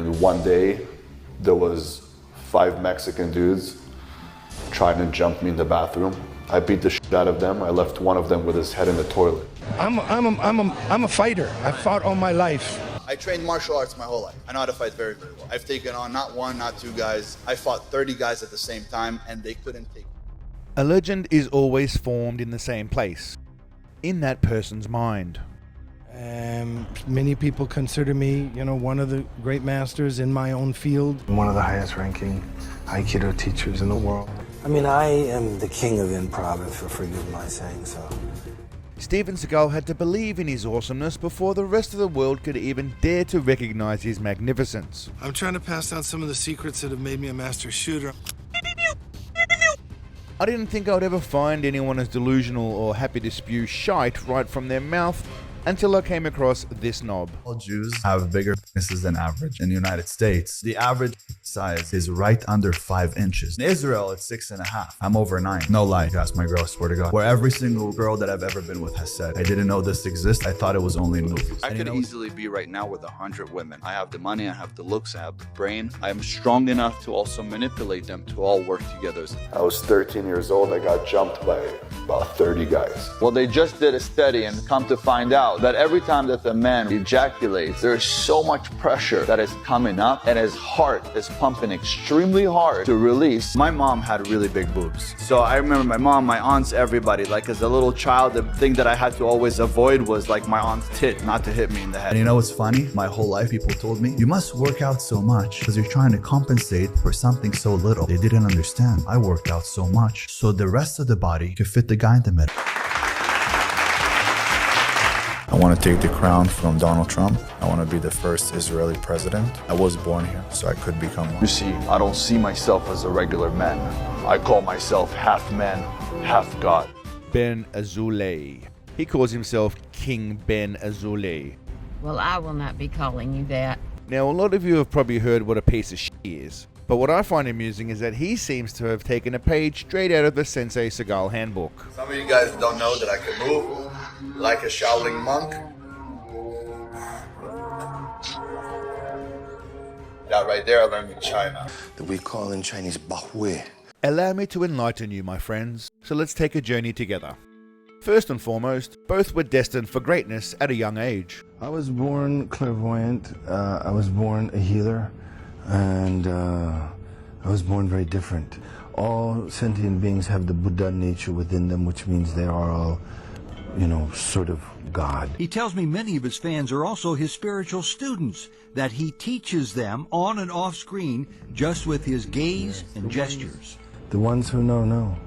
And one day, there was 5 Mexican dudes trying to jump me in the bathroom. I beat the shit out of them. I left one of them with his head in the toilet. I'm a fighter. I've fought all my life. I trained martial arts my whole life. I know how to fight very, very well. I've taken on not 1, not 2 guys. I fought 30 guys at the same time, and they couldn't take me. A legend is always formed in the same place, in that person's mind. Many people consider me, one of the great masters in my own field. I'm one of the highest ranking aikido teachers in the world. I mean, I am the king of improv, if you'll forgive my saying so. Steven Seagal had to believe in his awesomeness before the rest of the world could even dare to recognize his magnificence. I'm trying to pass down some of the secrets that have made me a master shooter. I didn't think I would ever find anyone as delusional or happy to spew shite right from their mouth until I came across this knob. All Jews have bigger penises than average. In the United States, the average size is right under 5 inches. In Israel, it's 6.5. I'm over 9. No lie, you ask my girl, I swear to God. Where every single girl that I've ever been with has said, I didn't know this exists. I thought it was only in movies. I could easily be right now with 100 women. I have the money, I have the looks, I have the brain. I am strong enough to also manipulate them to all work together. I was 13 years old. I got jumped by about 30 guys. Well, they just did a study and come to find out that every time that the man ejaculates, there is so much pressure that is coming up and his heart is pumping extremely hard to release. My mom had really big boobs. So I remember my mom, my aunts, everybody, like as a little child, the thing that I had to always avoid was like my aunt's tit, not to hit me in the head. And you know what's funny? My whole life people told me, you must work out so much because you're trying to compensate for something so little. They didn't understand. I worked out so much so the rest of the body could fit the guy in the middle. I want to take the crown from Donald Trump. I want to be the first Israeli president. I was born here, so I could become one. You see, I don't see myself as a regular man. I call myself half man, half God. Ben Azoulay. He calls himself King Ben Azoulay. Well, I will not be calling you that. Now, a lot of you have probably heard what a piece of shit is, but what I find amusing is that he seems to have taken a page straight out of the Sensei Seagal handbook. Some of you guys don't know that I can move like a Shaolin monk. That right there I learned in China. That we call in Chinese Bahui. Allow me to enlighten you, my friends, so let's take a journey together. First and foremost, both were destined for greatness at a young age. I was born clairvoyant. I was born a healer. And I was born very different. All sentient beings have the Buddha nature within them, which means they are all, sort of God. He tells me many of his fans are also his spiritual students, that he teaches them on and off screen just with his gaze and gestures. The ones who know.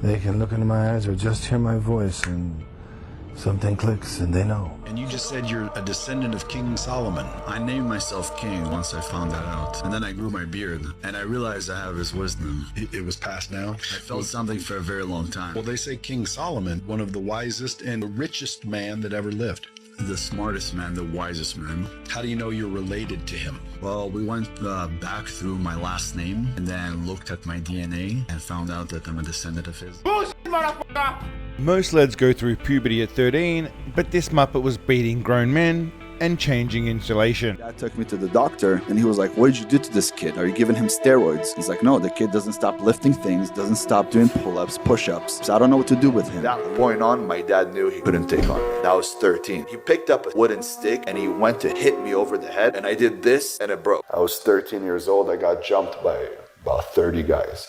They can look into my eyes or just hear my voice and something clicks and they know. And you just said you're a descendant of King Solomon. I named myself king once I found that out. And then I grew my beard and I realized I have his wisdom. It was passed down. I felt something for a very long time. Well, they say King Solomon, one of the wisest and the richest man that ever lived. The smartest man, the wisest man. How do you know you're related to him? Well, we went back through my last name and then looked at my DNA and found out that I'm a descendant of his. Bullshit, motherfucker! Most lads go through puberty at 13, but this muppet was beating grown men and changing insulation. Dad took me to the doctor and he was like, what did you do to this kid? Are you giving him steroids? He's like, no, the kid doesn't stop lifting things, doesn't stop doing pull-ups, push-ups. So I don't know what to do with him. That point on, my dad knew he couldn't take on me. I was 13. He picked up a wooden stick and he went to hit me over the head and I did this and it broke. I was 13 years old. I got jumped by about 30 guys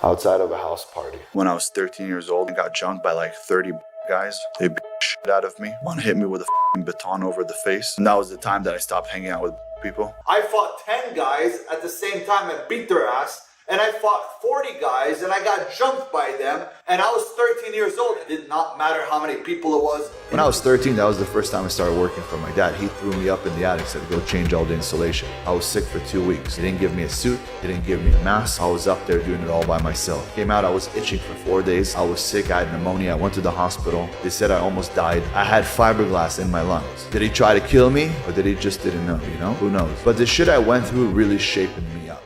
outside of a house party. When I was 13 years old, I got jumped by like 30 guys. They beat shit out of me. One hit me with a baton over the face. And that was the time that I stopped hanging out with people. I fought 10 guys at the same time and beat their ass. And I fought 40 guys and I got jumped by them. And I was 13 years old. It did not matter how many people it was. When I was 13, that was the first time I started working for my dad. He threw me up in the attic, said go change all the insulation. I was sick for 2 weeks. He didn't give me a suit. He didn't give me a mask. I was up there doing it all by myself. Came out, I was itching for 4 days. I was sick, I had pneumonia. I went to the hospital. They said I almost died. I had fiberglass in my lungs. Did he try to kill me or did he just didn't know, Who knows? But the shit I went through really shaped me up.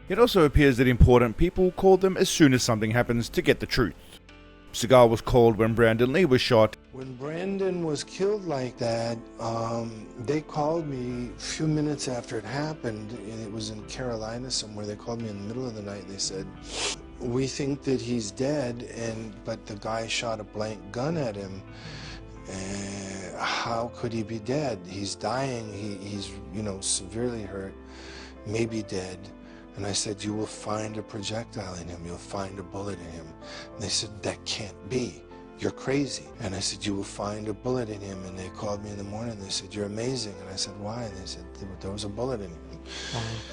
It also appears that important people call them as soon as something happens to get the truth. Seagal was called when Brandon Lee was shot. When Brandon was killed like that, they called me a few minutes after it happened, and it was in Carolina somewhere. They called me in the middle of the night, and they said, "We think that he's dead, but the guy shot a blank gun at him. How could he be dead? He's dying. He's severely hurt, maybe dead." And I said, "You will find a projectile in him. You'll find a bullet in him." And they said, "That can't be. You're crazy." And I said, "You will find a bullet in him." And they called me in the morning. They said, "You're amazing." And I said, "Why?" And they said, "There was a bullet in him."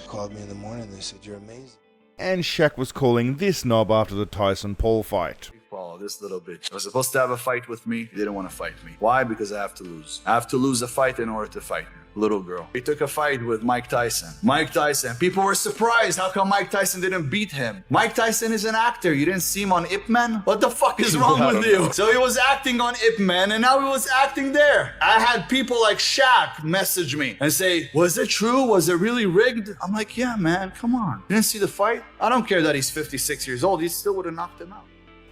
Called me in the morning. They said, "You're amazing." And Shaq was calling this knob after the Tyson-Paul fight. Paul, this little bitch, was supposed to have a fight with me. He didn't want to fight me. Why? Because I have to lose. I have to lose a fight in order to fight me. Little girl. He took a fight with Mike Tyson. Mike Tyson. People were surprised. How come Mike Tyson didn't beat him? Mike Tyson is an actor. You didn't see him on Ip Man? What the fuck is wrong with you? So he was acting on Ip Man, and now he was acting there. I had people like Shaq message me and say, "Was it true? Was it really rigged?" I'm like, "Yeah, man, come on. You didn't see the fight? I don't care that he's 56 years old. He still would have knocked him out."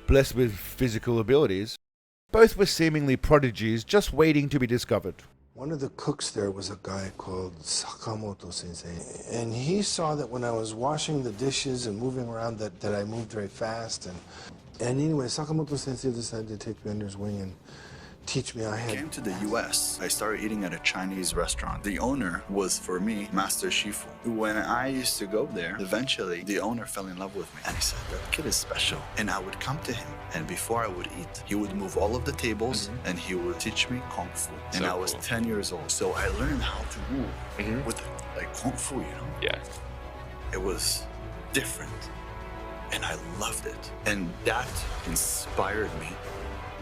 Blessed with physical abilities, both were seemingly prodigies just waiting to be discovered. One of the cooks there was a guy called Sakamoto Sensei, and he saw that when I was washing the dishes and moving around that I moved very fast, and anyway, Sakamoto Sensei decided to take me under his wing and teach me. I came to the US. I started eating at a Chinese restaurant. The owner was, for me, Master Shifu. When I used to go there, eventually the owner fell in love with me. And he said, "That kid is special." And I would come to him, and before I would eat, he would move all of the tables and he would teach me Kung Fu. And I was 10 years old. So I learned how to move with like Kung Fu, Yeah. It was different. And I loved it. And that inspired me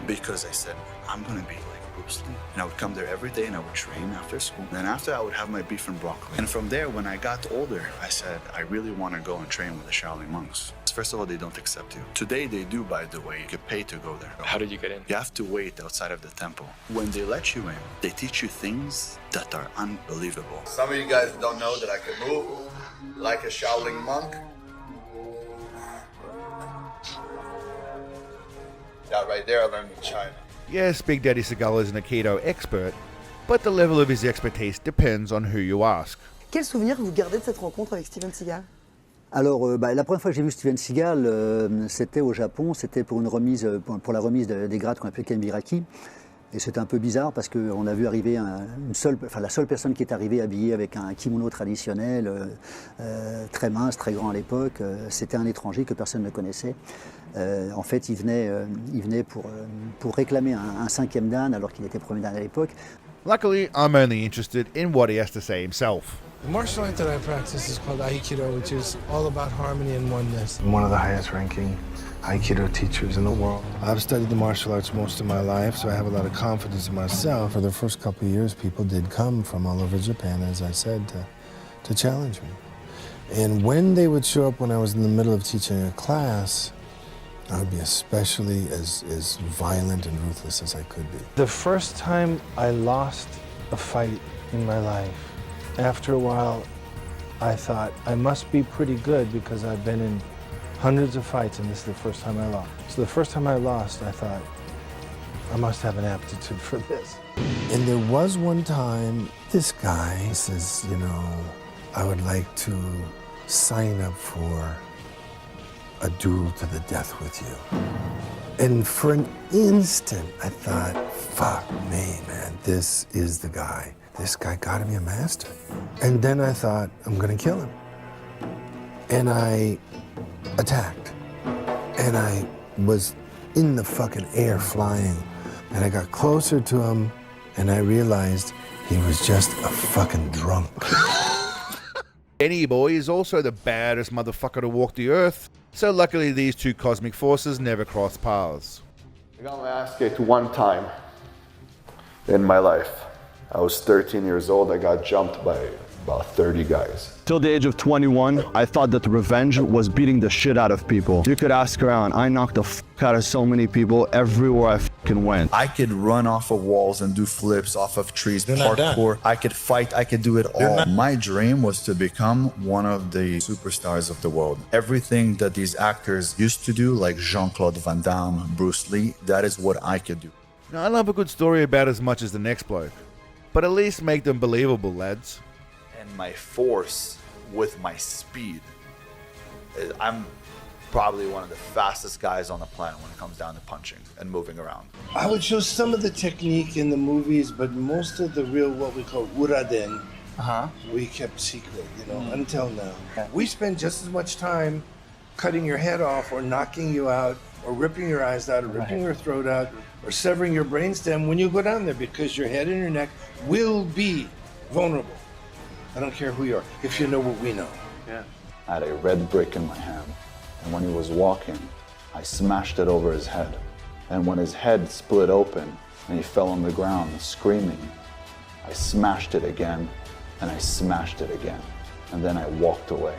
because I said, I'm gonna be like Bruce Lee. And I would come there every day and I would train after school. Then after I would have my beef and broccoli. And from there, when I got older, I said, I really wanna go and train with the Shaolin monks. First of all, they don't accept you. Today they do, by the way. You get paid to go there. How did you get in? You have to wait outside of the temple. When they let you in, they teach you things that are unbelievable. Some of you guys don't know that I can move like a Shaolin monk. That right there I learned in China. Yes, Big Daddy Seagal is an aikido expert, but the level of his expertise depends on who you ask. Quel souvenir vous gardez de cette rencontre avec Steven Seagal? Alors, la première fois que j'ai vu Steven Seagal, c'était au Japon, c'était pour une remise, pour la remise des grades qu'on appelait Kenbiraki. Et c'était un peu bizarre parce qu'on a vu arriver la seule personne qui est arrivée habillée avec un kimono traditionnel, très mince, très grand à l'époque. C'était un étranger que personne ne connaissait. En fait, il venait pour réclamer un 5e dan alors qu'il était 1er dan à l'époque. Luckily, I'm only interested in what he has to say himself. The martial art that I practice is called aikido, which is all about harmony and oneness. I'm one of the highest ranking aikido teachers in the world. I've studied the martial arts most of my life, so I have a lot of confidence in myself. For the first couple of years, people did come from all over Japan, as I said, to challenge me. And when they would show up when I was in the middle of teaching a class, I would be especially as violent and ruthless as I could be. The first time I lost a fight in my life, after a while, I thought, I must be pretty good because I've been in hundreds of fights and this is the first time I lost. So the first time I lost, I thought, I must have an aptitude for this. And there was one time, this guy says, I would like to sign up for a duel to the death with you. And for an instant, I thought, fuck me, man, this is the guy. This guy gotta be a master. And then I thought, I'm gonna kill him. And I attacked. And I was in the fucking air flying. And I got closer to him, and I realized he was just a fucking drunk. Benny Boy is also the baddest motherfucker to walk the earth, so luckily these two cosmic forces never cross paths. I got my ass kicked one time in my life. I was 13 years old. I got jumped by about 30 guys. Till the age of 21, I thought that revenge was beating the shit out of people. You could ask around. I knocked the fuck out of so many people everywhere I win. I could run off of walls and do flips off of trees, parkour. I could fight. I could do it all. My dream was to become one of the superstars of the world. Everything that these actors used to do, like Jean-Claude Van Damme, Bruce Lee, that is what I could do. Now, I love a good story about as much as the next bloke, but at least make them believable, lads. And my force with my speed. I'm probably one of the fastest guys on the planet when it comes down to punching and moving around. I would show some of the technique in the movies, but most of the real, what we call uraden, we kept secret, until now. We spend just as much time cutting your head off or knocking you out or ripping your eyes out or ripping your throat out or severing your brainstem when you go down there, because your head and your neck will be vulnerable. I don't care who you are, if you know what we know. Yeah. I had a red brick in my hand, and when he was walking, I smashed it over his head. And when his head split open and he fell on the ground screaming, I smashed it again, and I smashed it again. And then I walked away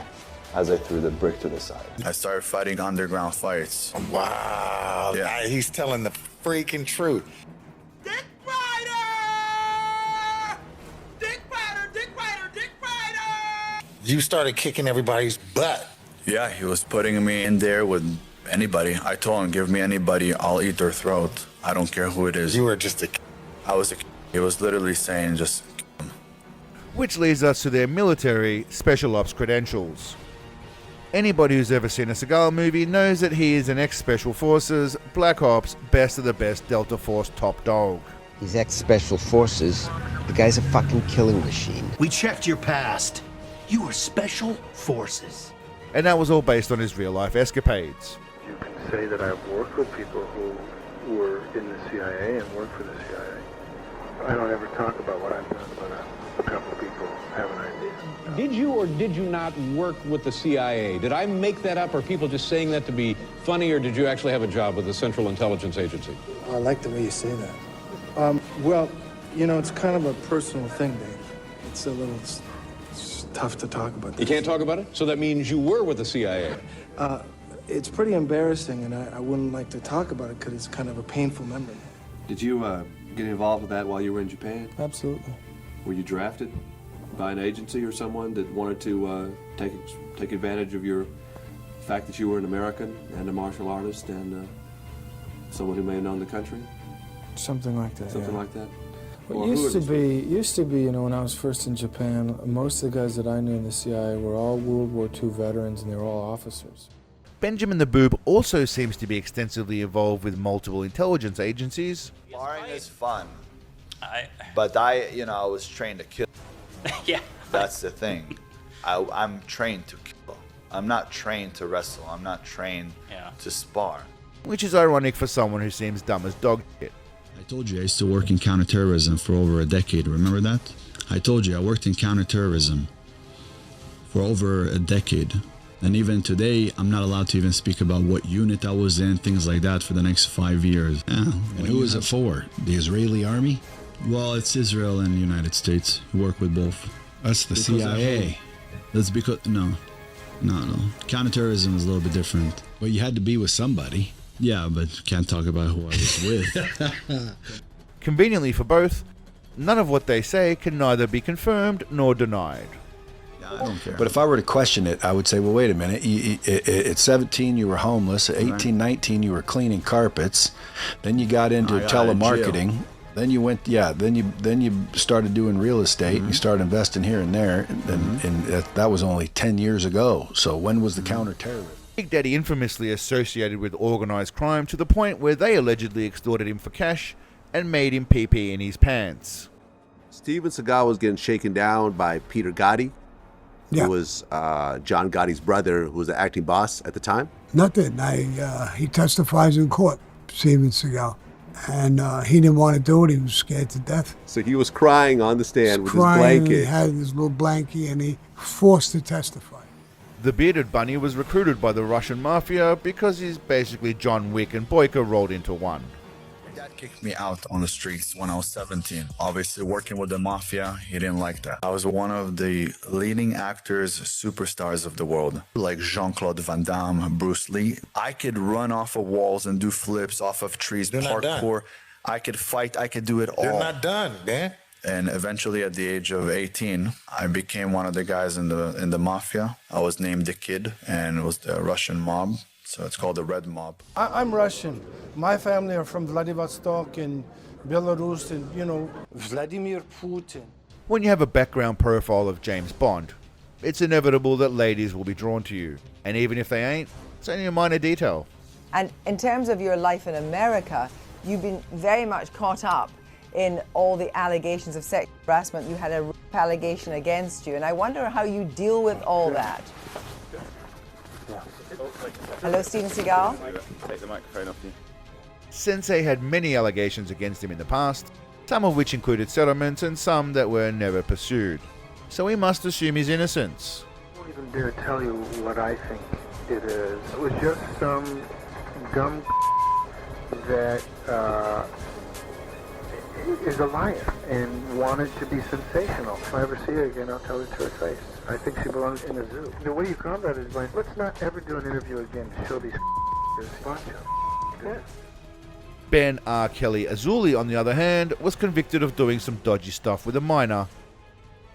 as I threw the brick to the side. I started fighting underground fights. Wow, yeah. He's telling the freaking truth. Dick Rider! Dick Rider! Dick Rider! Dick Rider! You started kicking everybody's butt. Yeah, he was putting me in there with anybody. I told him, give me anybody, I'll eat their throat. I don't care who it is. You were just a... I was a... He was literally saying just... Which leads us to their military special ops credentials. Anybody who's ever seen a Seagal movie knows that he is an ex-Special Forces, Black Ops, best of the best Delta Force top dog. He's ex-Special Forces. The guy's a fucking killing machine. We checked your past. You were Special Forces. And that was all based on his real-life escapades. You can say that I've worked with people who were in the CIA and worked for the CIA. I don't ever talk about what I've done, but a couple of people have an idea. Did you or did you not work with the CIA? Did I make that up, or people just saying that to be funny, or did you actually have a job with the Central Intelligence Agency? I like the way you say that. Well, it's kind of a personal thing, Dave. It's a little it's tough to talk about. You can't talk about it? So that means you were with the CIA? It's pretty embarrassing, and I wouldn't like to talk about it because it's kind of a painful memory. Did you get involved with that while you were in Japan? Absolutely. Were you drafted by an agency or someone that wanted to take advantage of your fact that you were an American and a martial artist and someone who may have known the country? Something like that. Something like that. Well, it used to be, when I was first in Japan, most of the guys that I knew in the CIA were all World War II veterans, and they were all officers. Benjamin the Boob also seems to be extensively involved with multiple intelligence agencies. Sparring is fun, but I was trained to kill. Yeah. That's the thing. I'm trained to kill. I'm not trained to wrestle. I'm not trained to spar. Which is ironic for someone who seems dumb as dog shit. I told you I used to work in counterterrorism for over a decade. Remember that? I told you I worked in counterterrorism for over a decade. And even today, I'm not allowed to even speak about what unit I was in, things like that, for the next 5 years. Yeah. And who is it for? The Israeli army? Well, it's Israel and the United States. We work with both. That's the CIA. That's because... No. Counterterrorism is a little bit different. Well, you had to be with somebody. Yeah, but can't talk about who I was with. Conveniently for both, none of what they say can neither be confirmed nor denied. I don't care. But if I were to question it, I would say, well, wait a minute. At 17, you were homeless. At 18, 19, you were cleaning carpets. Then you got into telemarketing. Then you went, then you started doing real estate. And you started investing here and there. And that was only 10 years ago. So when was the counterterrorism? Big Daddy infamously associated with organized crime to the point where they allegedly extorted him for cash and made him pee in his pants. Steven Seagal was getting shaken down by Peter Gotti, who was John Gotti's brother, who was the acting boss at the time. Nothing. He testifies in court, Steven Seagal. And he didn't want to do it. He was scared to death. So he was crying on the stand with his blanket. He had his little blankie, and he forced to testify. The bearded bunny was recruited by the Russian mafia because he's basically John Wick and Boyka rolled into one. Dad kicked me out on the streets when I was 17. Obviously, working with the mafia, he didn't like that. I was one of the leading actors, superstars of the world, like Jean-Claude Van Damme, Bruce Lee. I could run off of walls and do flips off of trees, parkour. I could fight. I could do it all. They're not done, man. And eventually, at the age of 18, I became one of the guys in the mafia. I was named the Kid, and it was the Russian mob. So it's called the Red Mob. I'm Russian. My family are from Vladivostok and Belarus and, Vladimir Putin. When you have a background profile of James Bond, it's inevitable that ladies will be drawn to you. And even if they ain't, it's only a minor detail. And in terms of your life in America, you've been very much caught up in all the allegations of sexual harassment. You had a rape allegation against you, and I wonder how you deal with all that. Hello, Steven Seagal. Take the microphone off you. Sensei had many allegations against him in the past, some of which included settlements and some that were never pursued. So we must assume his innocence. I won't even dare tell you what I think it is. It was just some dumb that is a liar and wanted to be sensational. If I ever see her again, I'll tell her to her face. I think she belongs in a zoo. The way you combat it is like, let's not ever do an interview again to show these this bunch of yeah. Ben R. Kelly Azoulay, on the other hand, was convicted of doing some dodgy stuff with a minor.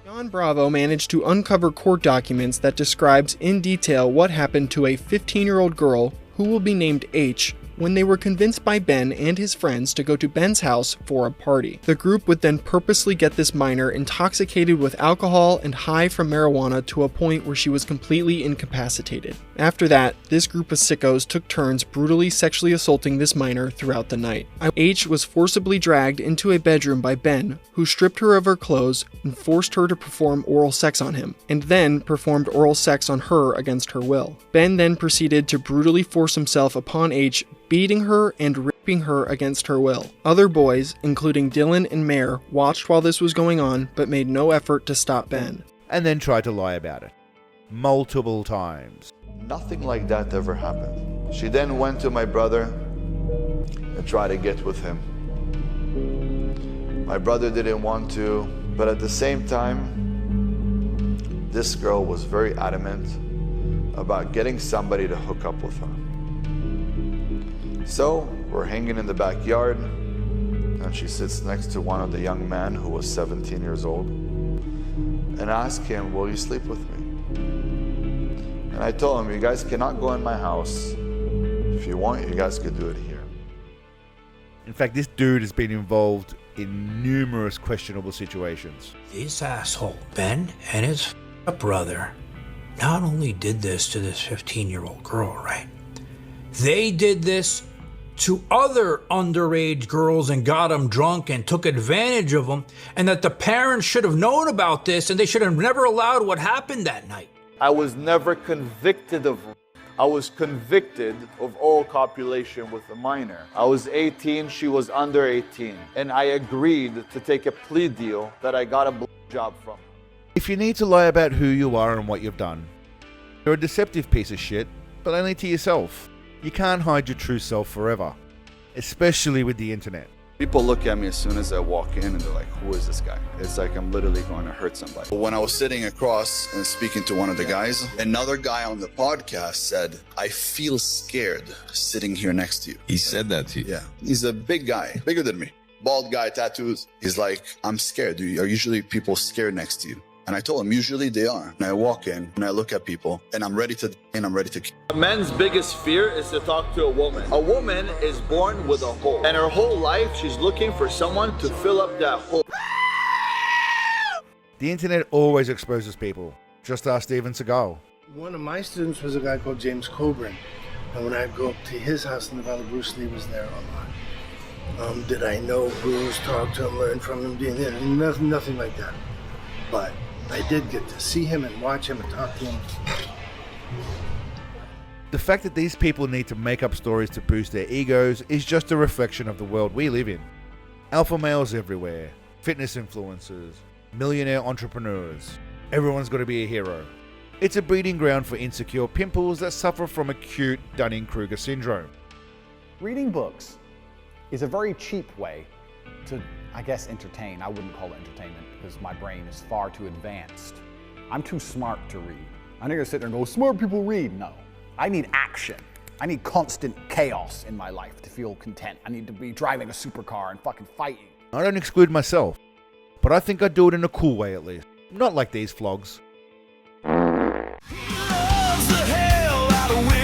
John Bravo managed to uncover court documents that describes in detail what happened to a 15-year-old girl who will be named H when they were convinced by Ben and his friends to go to Ben's house for a party. The group would then purposely get this minor intoxicated with alcohol and high from marijuana to a point where she was completely incapacitated. After that, this group of sickos took turns brutally sexually assaulting this minor throughout the night. H was forcibly dragged into a bedroom by Ben, who stripped her of her clothes and forced her to perform oral sex on him, and then performed oral sex on her against her will. Ben then proceeded to brutally force himself upon H, beating her and raping her against her will. Other boys, including Dylan and Mare, watched while this was going on, but made no effort to stop Ben. And then tried to lie about it. Multiple times. Nothing like that ever happened. She then went to my brother and tried to get with him. My brother didn't want to, but at the same time, this girl was very adamant about getting somebody to hook up with her. So we're hanging in the backyard, and she sits next to one of the young men who was 17 years old and asked him, will you sleep with me? And I told him, you guys cannot go in my house. If you want, you guys could do it here. In fact, this dude has been involved in numerous questionable situations. This asshole, Ben, and his brother not only did this to this 15-year-old girl, right? They did this to other underage girls and got them drunk and took advantage of them, and that the parents should have known about this and they should have never allowed what happened that night. I was never convicted of rape. I was convicted of all copulation with a minor. I was 18, she was under 18, and I agreed to take a plea deal that I got a job from. If you need to lie about who you are and what you've done, you're a deceptive piece of shit, but only to yourself. You can't hide your true self forever, especially with the internet. People look at me as soon as I walk in and they're like, who is this guy? It's like I'm literally going to hurt somebody. When I was sitting across and speaking to one of the guys, another guy on the podcast said, I feel scared sitting here next to you. He said that to you? Yeah. He's a big guy, bigger than me. Bald guy, tattoos. He's like, I'm scared. Are usually people scared next to you? And I told him, usually they are. And I walk in and I look at people and I'm ready to kill. A man's biggest fear is to talk to a woman. A woman is born with a hole. And her whole life, she's looking for someone to fill up that hole. The internet always exposes people. Just ask Steven Seagal. One of my students was a guy called James Coburn. And when I'd go up to his house in the Valley, Bruce Lee was there a lot. Did I know Bruce, talk to him, learn from him, being there? Nothing like that. But I did get to see him and watch him and talk to him. The fact that these people need to make up stories to boost their egos is just a reflection of the world we live in. Alpha males everywhere, fitness influencers, millionaire entrepreneurs. Everyone's got to be a hero. It's a breeding ground for insecure pimples that suffer from acute Dunning-Kruger syndrome. Reading books. is a very cheap way to, I guess, entertain. I wouldn't call it entertainment because my brain is far too advanced. I'm too smart to read. I'm not gonna sit there and go, smart people read. No, I need action. I need constant chaos in my life to feel content. I need to be driving a supercar and fucking fighting. I don't exclude myself, but I think I do it in a cool way at least. Not like these vlogs. Loves the hell out of women.